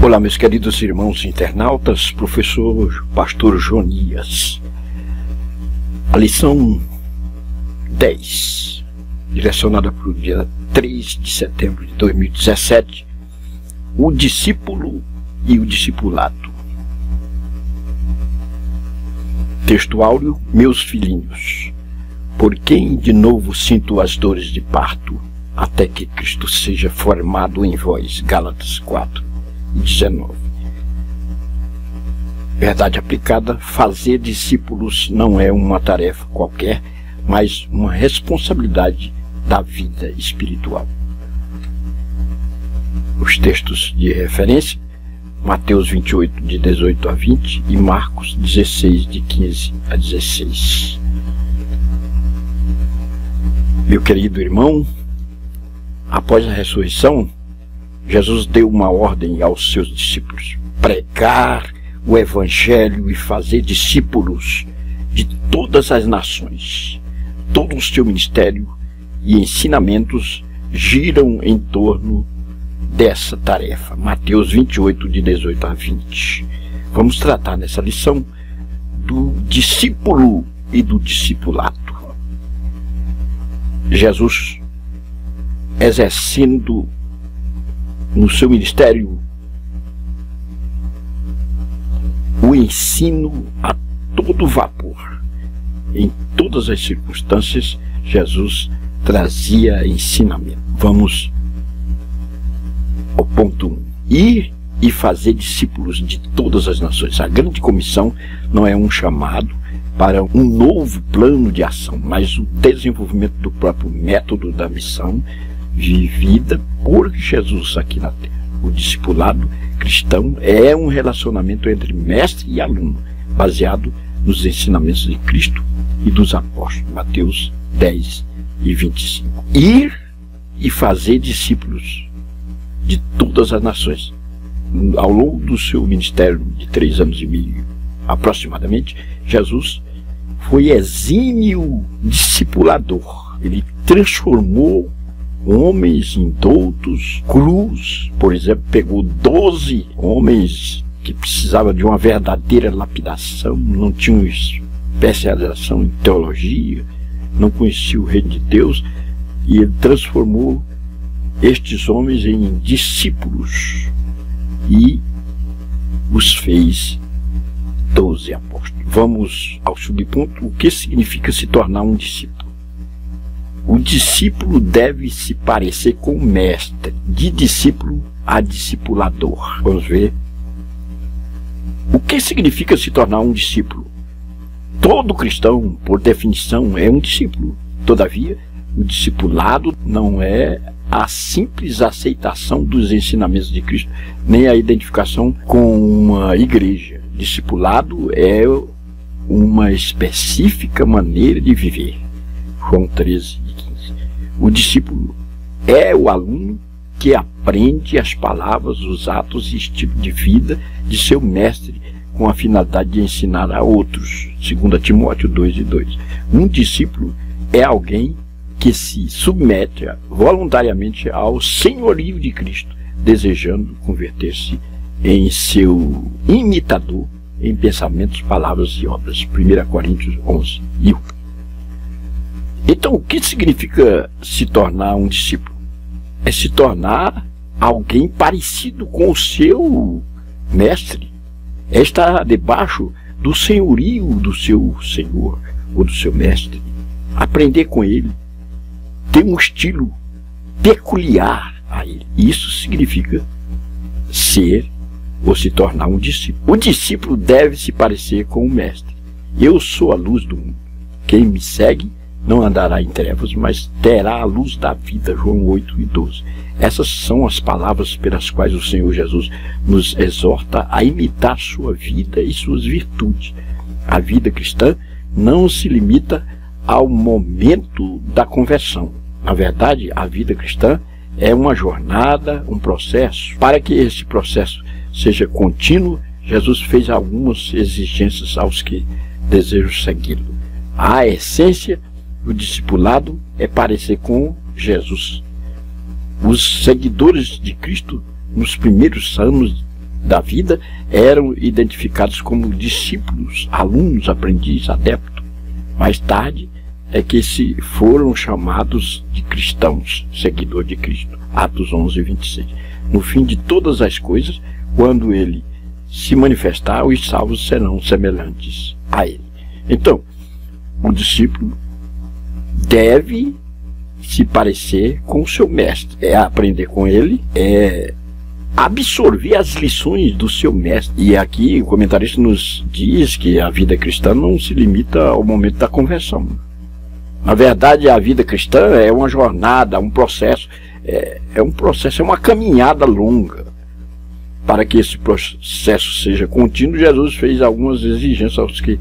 Olá, meus queridos irmãos internautas, professor Pastor Jonias. A lição 10, direcionada para o dia 3 de setembro de 2017, o discípulo e o discipulado. Texto áureo: meus filhinhos, por quem de novo sinto as dores de parto, até que Cristo seja formado em vós. Gálatas 4:19. Verdade aplicada: fazer discípulos não é uma tarefa qualquer, mas uma responsabilidade da vida espiritual. Os textos de referência: Mateus 28, de 18 a 20 e Marcos 16, de 15 a 16. Meu querido irmão, após a ressurreição, Jesus deu uma ordem aos seus discípulos: pregar o Evangelho e fazer discípulos de todas as nações. Todo o seu ministério e ensinamentos giram em torno dessa tarefa. Mateus 28, de 18 a 20. Vamos tratar nessa lição do discípulo e do discipulado. Jesus, exercendo no seu ministério o ensino a todo vapor, em todas as circunstâncias, Jesus trazia ensinamento. Vamos ao ponto 1. Ir e fazer discípulos de todas as nações. A grande comissão não é um chamado para um novo plano de ação, mas o desenvolvimento do próprio método da missão vivida por Jesus aqui na terra. O discipulado cristão é um relacionamento entre mestre e aluno, baseado nos ensinamentos de Cristo e dos apóstolos. Mateus 10 e 25. Ir e fazer discípulos de todas as nações. Ao longo do seu ministério de 3 anos e meio aproximadamente, Jesus foi exímio discipulador. Ele transformou homens indoutos, crus. Por exemplo, pegou 12 homens que precisavam de uma verdadeira lapidação, não tinham especialização em teologia, não conheciam o reino de Deus, e ele transformou estes homens em discípulos e os fez 12 apóstolos. Vamos ao subponto: o que significa se tornar um discípulo? O discípulo deve se parecer com o mestre, de discípulo a discipulador. Vamos ver. O que significa se tornar um discípulo? Todo cristão, por definição, é um discípulo. Todavia, o discipulado não é a simples aceitação dos ensinamentos de Cristo, nem a identificação com uma igreja. Discipulado é uma específica maneira de viver. João 13 e 15. O discípulo é o aluno que aprende as palavras, os atos e estilo de vida de seu mestre, com a finalidade de ensinar a outros. 2 Timóteo 2 e 2. Um discípulo é alguém que se submete voluntariamente ao senhorio de Cristo, desejando converter-se em seu imitador em pensamentos, palavras e obras. 1 Coríntios 11 e 1. Então, o que significa se tornar um discípulo? É se tornar alguém parecido com o seu mestre. É estar debaixo do senhorio do seu senhor ou do seu mestre. Aprender com ele. Ter um estilo peculiar a ele. Isso significa ser ou se tornar um discípulo. O discípulo deve se parecer com o mestre. Eu sou a luz do mundo. Quem me segue não andará em trevas, mas terá a luz da vida. João 8 e 12. Essas são as palavras pelas quais o Senhor Jesus nos exorta a imitar sua vida e suas virtudes. A vida cristã não se limita ao momento da conversão. Na verdade, a vida cristã é uma jornada, um processo. Para que esse processo seja contínuo, Jesus fez algumas exigências aos que desejam segui-lo. A essência do discipulado é parecer com Jesus. Os seguidores de Cristo, nos primeiros anos da vida eram identificados como discípulos, alunos, aprendizes, adeptos. Mais tarde é que se foram chamados de cristãos, seguidor de Cristo. Atos 11, 26. No fim de todas as coisas, quando ele se manifestar, os salvos serão semelhantes a ele. Então, o discípulo deve se parecer com o seu mestre. É aprender com ele, é absorver as lições do seu mestre. E aqui o comentarista nos diz que a vida cristã não se limita ao momento da conversão. Na verdade, a vida cristã é uma jornada, um processo, é uma caminhada longa. Para que esse processo seja contínuo, Jesus fez algumas exigências aos que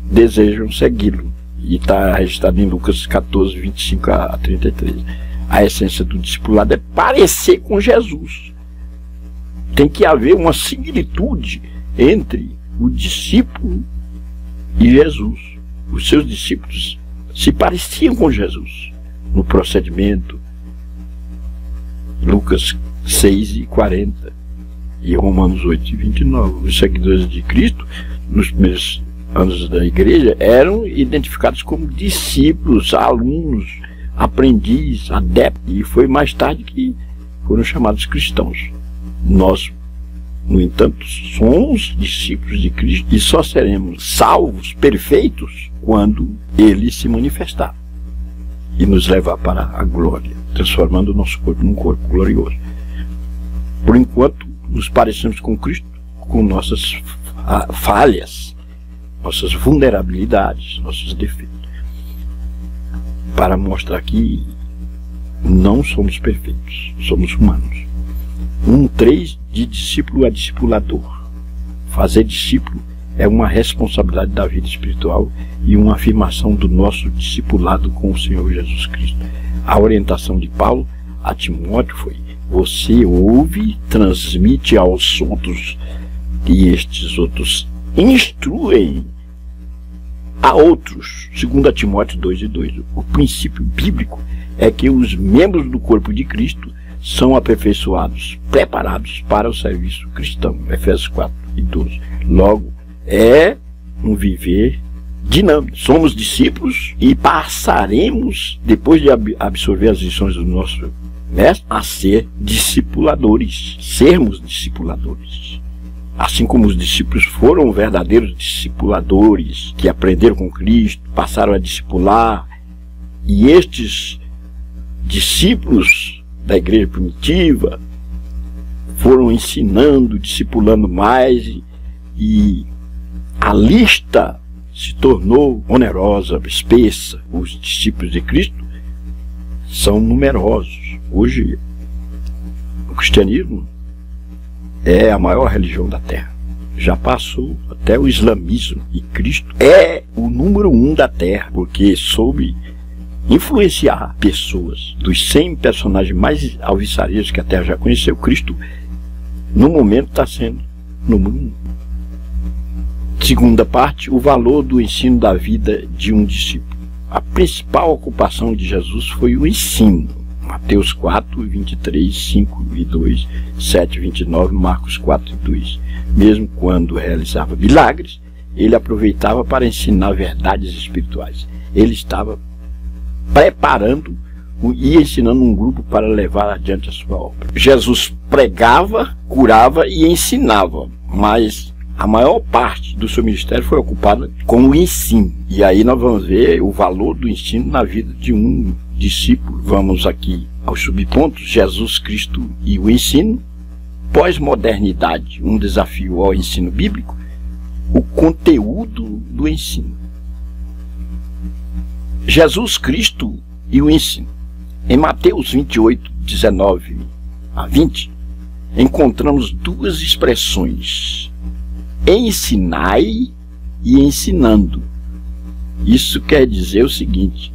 desejam segui-lo. E está registrado em Lucas 14, 25 a 33. A essência do discipulado é parecer com Jesus. Tem que haver uma similitude entre o discípulo e Jesus. Os seus discípulos se pareciam com Jesus no procedimento. Lucas 6 e 40 e Romanos 8 e 29. Os seguidores de Cristo, nos primeiros anos da igreja, eram identificados como discípulos, alunos, aprendizes, adeptos, e foi mais tarde que foram chamados cristãos. Nós, no entanto, somos discípulos de Cristo e só seremos salvos, perfeitos, quando Ele se manifestar e nos levar para a glória, transformando o nosso corpo num corpo glorioso. Por enquanto, nos parecemos com Cristo, com nossas falhas, nossas vulnerabilidades, nossos defeitos, para mostrar que não somos perfeitos, somos humanos. 1:3 de discípulo a discipulador. Fazer discípulo é uma responsabilidade da vida espiritual e uma afirmação do nosso discipulado com o Senhor Jesus Cristo. A orientação de Paulo a Timóteo foi: você ouve, transmite aos outros, e estes outros instruem a outros. 2 Timóteo 2:2. O princípio bíblico é que os membros do corpo de Cristo são aperfeiçoados, preparados para o serviço cristão. Efésios 4:12. Logo, é um viver dinâmico. Somos discípulos e passaremos, depois de absorver as lições do nosso mestre, a ser discipuladores. Sermos discipuladores. Assim como os discípulos foram verdadeiros discipuladores, que aprenderam com Cristo, passaram a discipular, e estes discípulos da igreja primitiva foram ensinando, discipulando mais, e a lista se tornou onerosa, espessa. Os discípulos de Cristo são numerosos. Hoje, o cristianismo é a maior religião da Terra. Já passou até o islamismo. E Cristo é o número 1 da Terra, porque soube influenciar pessoas. Dos 100 personagens mais alviçareiros que a Terra já conheceu, Cristo, no momento, está sendo número 1. Segunda parte, o valor do ensino da vida de um discípulo. A principal ocupação de Jesus foi o ensino. Mateus 4, 23, 5 e 2, 7, 29, Marcos 4 e 2. Mesmo quando realizava milagres, ele aproveitava para ensinar verdades espirituais. Ele estava preparando e ensinando um grupo para levar adiante a sua obra. Jesus pregava, curava e ensinava, mas a maior parte do seu ministério foi ocupada com o ensino. E aí nós vamos ver o valor do ensino na vida de um discípulo. Vamos aqui aos subpontos: Jesus Cristo e o ensino. Pós-modernidade, um desafio ao ensino bíblico. O conteúdo do ensino. Jesus Cristo e o ensino. Em Mateus 28, 19 a 20, encontramos duas expressões: ensinai e ensinando. Isso quer dizer o seguinte,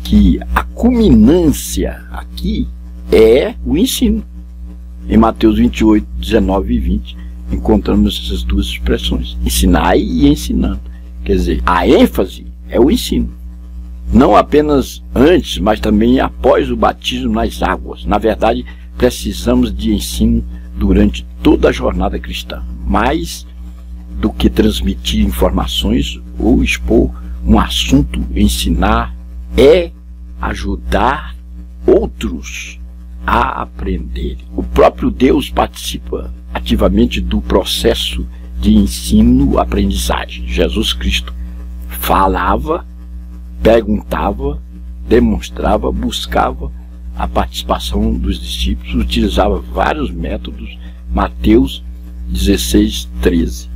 que a culminância aqui é o ensino. Em Mateus 28, 19 e 20, encontramos essas duas expressões: ensinai e ensinando. Quer dizer, a ênfase é o ensino. Não apenas antes, mas também após o batismo nas águas. Na verdade, precisamos de ensino durante toda a jornada cristã. Mais do que transmitir informações ou expor um assunto, ensinar é ajudar outros a aprender. O próprio Deus participa ativamente do processo de ensino-aprendizagem. Jesus Cristo falava, perguntava, demonstrava, buscava a participação dos discípulos, utilizava vários métodos. Mateus 16, 13,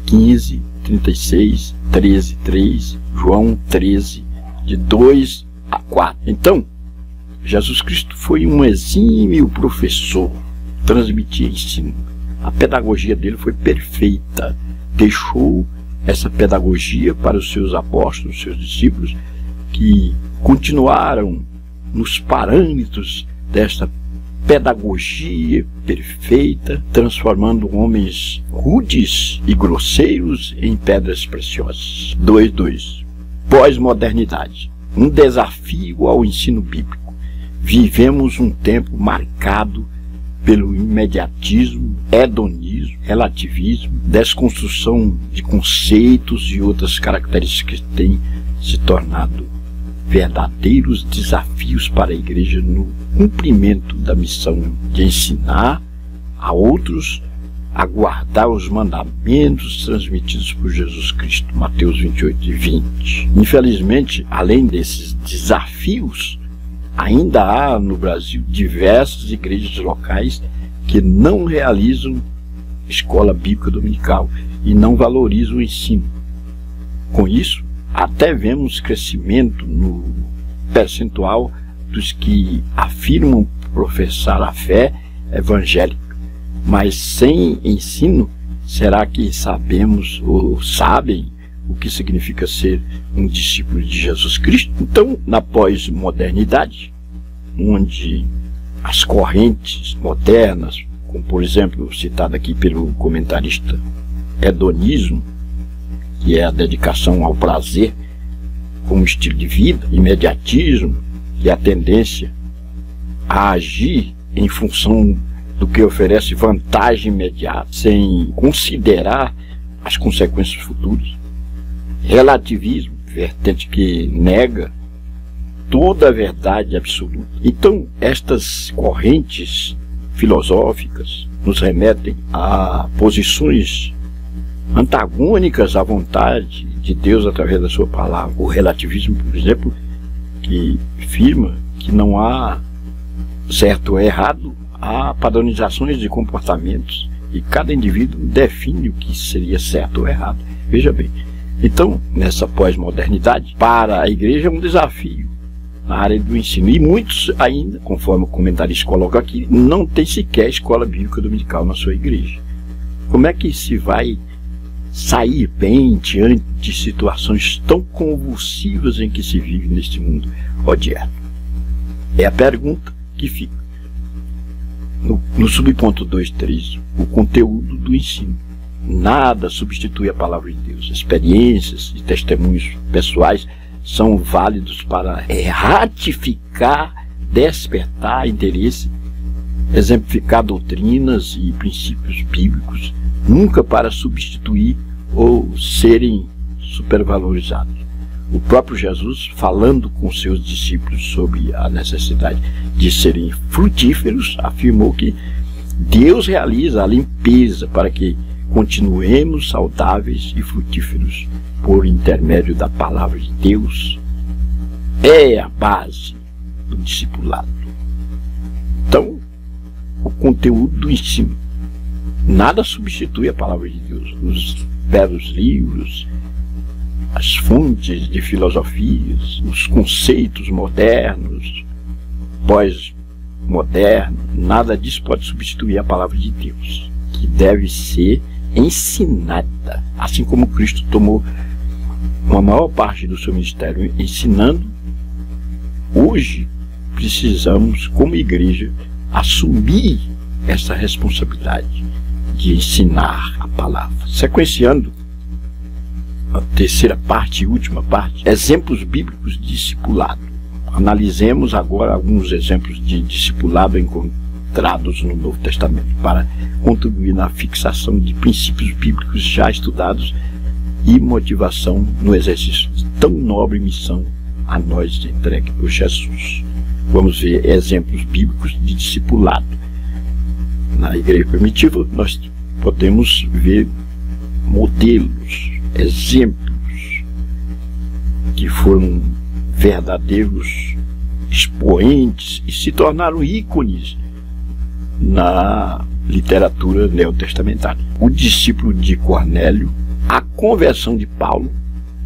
15, 36, 13, 3, João 13, de 2 a 4. Então, Jesus Cristo foi um exímio professor, transmitia ensino. A pedagogia dele foi perfeita. Deixou essa pedagogia para os seus apóstolos, seus discípulos, que continuaram nos parâmetros desta pedagogia perfeita, transformando homens rudes e grosseiros em pedras preciosas. 2.2. Pós-modernidade. Um desafio ao ensino bíblico. Vivemos um tempo marcado pelo imediatismo, hedonismo, relativismo, desconstrução de conceitos e outras características que têm se tornado verdadeiros desafios para a igreja no cumprimento da missão de ensinar a outros a guardar os mandamentos transmitidos por Jesus Cristo. Mateus 28 e 20. Infelizmente, além desses desafios, ainda há no Brasil diversas igrejas locais que não realizam escola bíblica dominical e não valorizam o ensino. Com isso, até vemos crescimento no percentual dos que afirmam professar a fé evangélica, mas sem ensino, será que sabemos ou sabem o que significa ser um discípulo de Jesus Cristo? Então, na pós-modernidade, onde as correntes modernas, como por exemplo citada aqui pelo comentarista, hedonismo, que é a dedicação ao prazer como estilo de vida, imediatismo, que é a tendência a agir em função do que oferece vantagem imediata, sem considerar as consequências futuras. Relativismo, vertente que nega toda a verdade absoluta. Então, estas correntes filosóficas nos remetem a posições antagônicas à vontade de Deus através da sua palavra. O relativismo, por exemplo, que afirma que não há certo ou errado, há padronizações de comportamentos e cada indivíduo define o que seria certo ou errado. Veja bem, então, nessa pós-modernidade, para a igreja é um desafio na área do ensino. E muitos ainda, conforme o comentarista coloca aqui, não tem sequer escola bíblica dominical na sua igreja. Como é que se vai sair bem diante de situações tão convulsivas em que se vive neste mundo odierno? É a pergunta que fica. No subponto 2.3, o conteúdo do ensino. Nada substitui a palavra de Deus. Experiências e testemunhos pessoais são válidos para ratificar, despertar interesse, exemplificar doutrinas e princípios bíblicos, nunca para substituir ou serem supervalorizados. O próprio Jesus, falando com seus discípulos sobre a necessidade de serem frutíferos, afirmou que Deus realiza a limpeza para que continuemos saudáveis e frutíferos por intermédio da palavra de Deus. É a base do discipulado. Então, o conteúdo do ensino. Nada substitui a palavra de Deus. Os belos livros, as fontes de filosofias, os conceitos modernos, pós-modernos, nada disso pode substituir a palavra de Deus, que deve ser ensinada, assim como Cristo tomou uma maior parte do seu ministério ensinando. Hoje precisamos, como igreja, assumir essa responsabilidade de ensinar a palavra. Sequenciando a terceira parte e última parte, exemplos bíblicos de discipulado. Analisemos agora alguns exemplos de discipulado em entrados no Novo Testamento para contribuir na fixação de princípios bíblicos já estudados e motivação no exercício de tão nobre missão a nós entregue por Jesus. Vamos ver exemplos bíblicos de discipulado. Na igreja primitiva, nós podemos ver modelos, exemplos que foram verdadeiros expoentes e se tornaram ícones na literatura neotestamentária. O discípulo de Cornélio, a conversão de Paulo,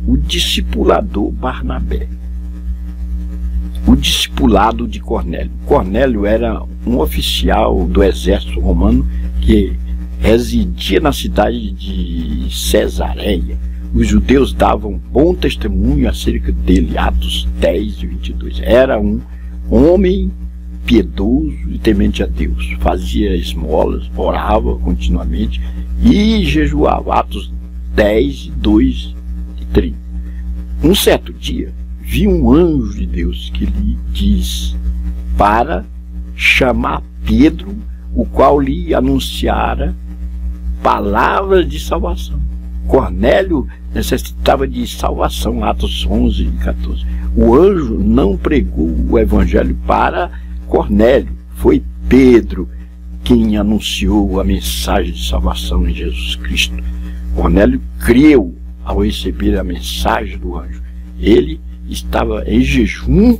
o discipulador Barnabé. O discipulado de Cornélio. Cornélio era um oficial do exército romano que residia na cidade de Cesareia. Os judeus davam bom testemunho acerca dele, Atos 10 e 22. Era um homem piedoso e temente a Deus. Fazia esmolas, orava continuamente e jejuava, Atos 10, 2 e 30. Um certo dia, vi um anjo de Deus que lhe diz para chamar Pedro, o qual lhe anunciara palavras de salvação. Cornélio necessitava de salvação, Atos 11 e 14. O anjo não pregou o evangelho para Cornélio, foi Pedro quem anunciou a mensagem de salvação em Jesus Cristo. Cornélio creu ao receber a mensagem do anjo. Ele estava em jejum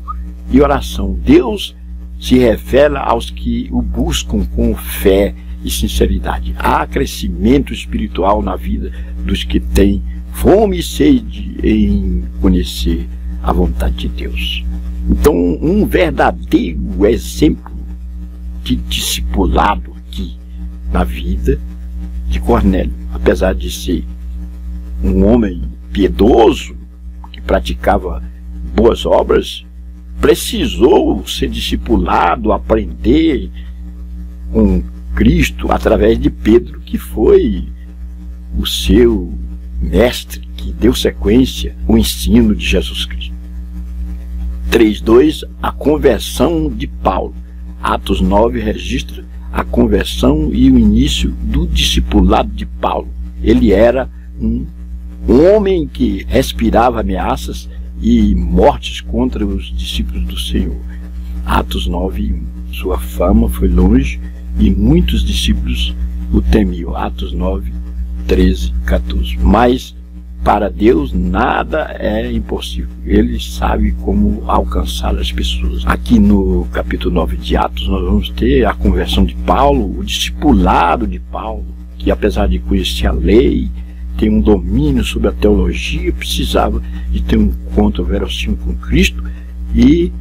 e oração. Deus se revela aos que o buscam com fé e sinceridade. Há crescimento espiritual na vida dos que têm fome e sede em conhecer a vontade de Deus. Então, um verdadeiro exemplo de discipulado aqui na vida de Cornélio, apesar de ser um homem piedoso que praticava boas obras, precisou ser discipulado, aprender com Cristo através de Pedro, que foi o seu mestre, que deu sequência ao ensino de Jesus Cristo. 3:2, a conversão de Paulo. Atos 9 registra a conversão e o início do discipulado de Paulo. Ele era um homem que respirava ameaças e mortes contra os discípulos do Senhor. Atos 9:1. Sua fama foi longe e muitos discípulos o temiam. Atos 9, 13, 14. Mas para Deus nada é impossível. Ele sabe como alcançar as pessoas. Aqui no capítulo 9 de Atos nós vamos ter a conversão de Paulo, o discipulado de Paulo, que apesar de conhecer a lei, ter um domínio sobre a teologia, precisava de ter um encontro verossímil com Cristo e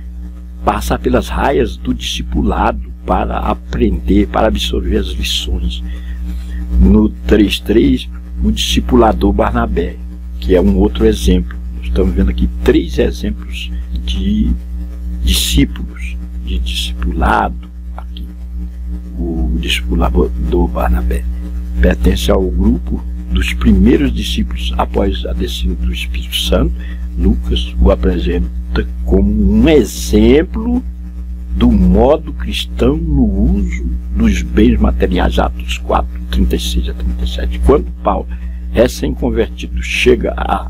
passar pelas raias do discipulado para aprender, para absorver as lições. No 3:3, o discipulador Barnabé, que é um outro exemplo. Estamos vendo aqui 3 exemplos de discípulos, de discipulado aqui. O discipulador Barnabé pertence ao grupo dos primeiros discípulos após a descida do Espírito Santo. Lucas o apresenta como um exemplo do modo cristão no uso dos bens materiais. Atos 4, 36 a 37. Quando Paulo, recém-convertido, chega a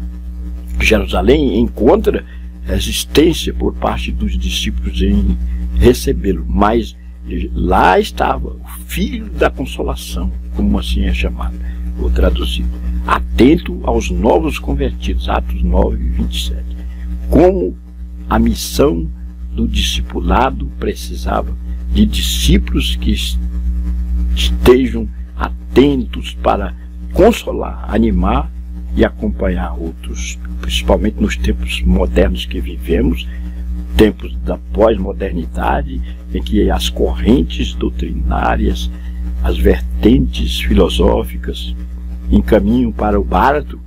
Jerusalém, encontra resistência por parte dos discípulos em recebê-lo, mas lá estava o Filho da Consolação, como assim é chamado, ou traduzido, atento aos novos convertidos. Atos 9, 27. Como a missão do discipulado precisava de discípulos que estejam atentos para consolar, animar e acompanhar outros, principalmente nos tempos modernos que vivemos, tempos da pós-modernidade, em que as correntes doutrinárias, as vertentes filosóficas encaminham para o barato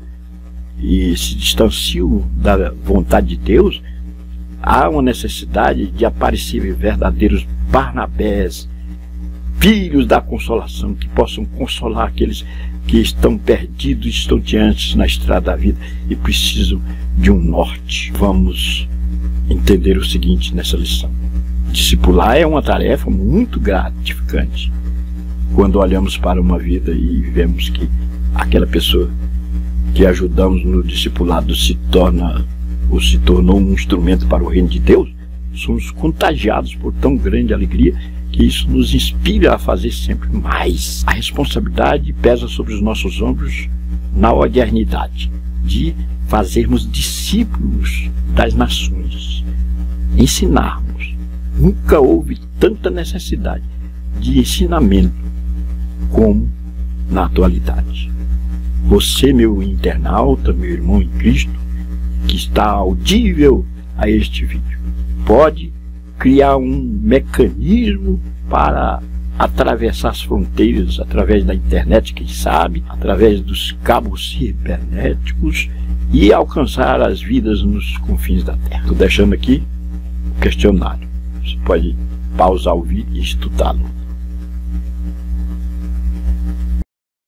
e se distanciam da vontade de Deus. Há uma necessidade de aparecer verdadeiros Barnabés, filhos da consolação, que possam consolar aqueles que estão perdidos, estonteantes na estrada da vida e precisam de um norte. Vamos entender o seguinte nessa lição. Discipular é uma tarefa muito gratificante. Quando olhamos para uma vida e vemos que aquela pessoa que ajudamos no discipulado se tornou um instrumento para o reino de Deus, somos contagiados por tão grande alegria que isso nos inspira a fazer sempre mais. A responsabilidade pesa sobre os nossos ombros na eternidade de fazermos discípulos das nações, ensinarmos. Nunca houve tanta necessidade de ensinamento como na atualidade. Você, meu internauta, meu irmão em Cristo, que está audível a este vídeo, pode criar um mecanismo para atravessar as fronteiras através da internet, quem sabe, através dos cabos cibernéticos e alcançar as vidas nos confins da Terra. Estou deixando aqui o questionário. Você pode pausar o vídeo e estudá-lo.